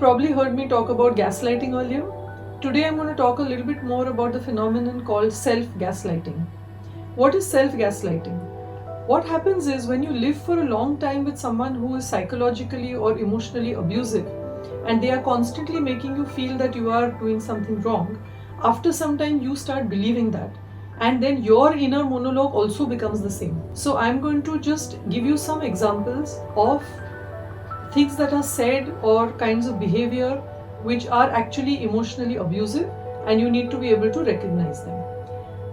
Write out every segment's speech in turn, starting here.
probably heard me talk about gaslighting earlier. Today I'm going to talk a little bit more about the phenomenon called self-gaslighting. What is self-gaslighting? What happens is when you live for a long time with someone who is psychologically or emotionally abusive and they are constantly making you feel that you are doing something wrong, after some time you start believing that, and then your inner monologue also becomes the same. So I'm going to just give you some examples of things that are said or kinds of behavior which are actually emotionally abusive, and you need to be able to recognize them.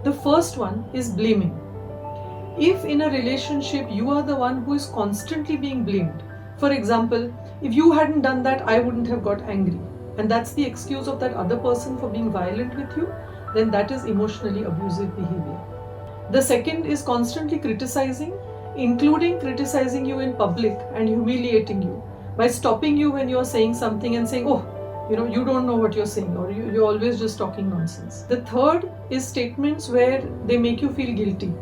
The first one is blaming. If in a relationship you are the one who is constantly being blamed, for example, if you hadn't done that, I wouldn't have got angry, and that's the excuse of that other person for being violent with you, then that is emotionally abusive behavior. The second is constantly criticizing, including criticizing you in public and humiliating you by stopping you when you are saying something and saying, oh, you don't know what you're saying, or you're always just talking nonsense. The third is statements where they make you feel guilty.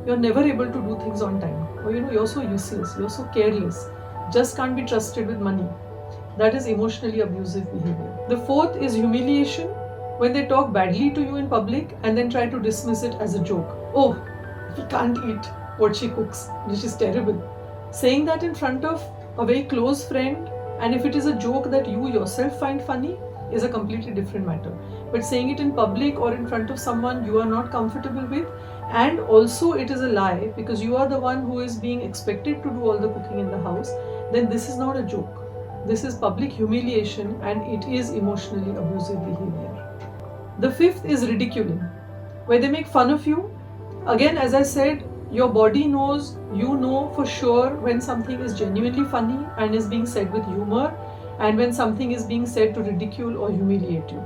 You're never able to do things on time, or you're so useless, you're so careless, just can't be trusted with money. That is emotionally abusive behavior. The fourth is humiliation, when they talk badly to you in public and then try to dismiss it as a joke. Oh, we can't eat what she cooks, which is terrible. Saying that in front of a very close friend, and if it is a joke that you yourself find funny, is a completely different matter. But saying it in public or in front of someone you are not comfortable with, and also it is a lie because you are the one who is being expected to do all the cooking in the house, then this is not a joke. This is public humiliation and it is emotionally abusive behavior. The fifth is ridiculing, where they make fun of you. Again, as I said, your body knows, you know for sure when something is genuinely funny and is being said with humor, and when something is being said to ridicule or humiliate you.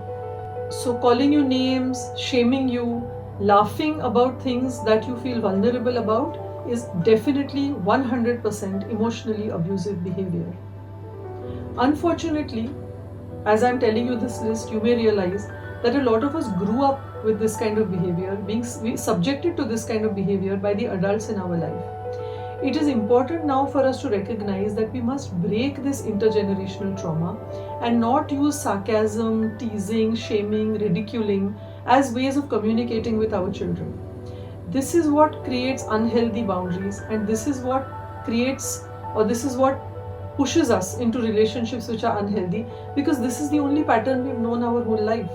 So calling you names, shaming you, laughing about things that you feel vulnerable about is definitely 100% emotionally abusive behavior. Unfortunately, as I'm telling you this list, you may realize that a lot of us grew up with this kind of behavior, being subjected to this kind of behavior by the adults in our life. It is important now for us to recognize that we must break this intergenerational trauma and not use sarcasm, teasing, shaming, ridiculing as ways of communicating with our children. This is what creates unhealthy boundaries, and this is what pushes us into relationships which are unhealthy, because this is the only pattern we've known our whole life.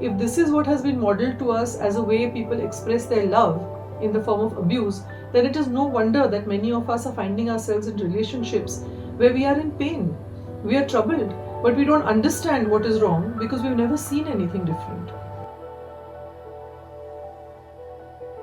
If this is what has been modeled to us as a way people express their love in the form of abuse, then it is no wonder that many of us are finding ourselves in relationships where we are in pain, we are troubled, but we don't understand what is wrong because we've never seen anything different.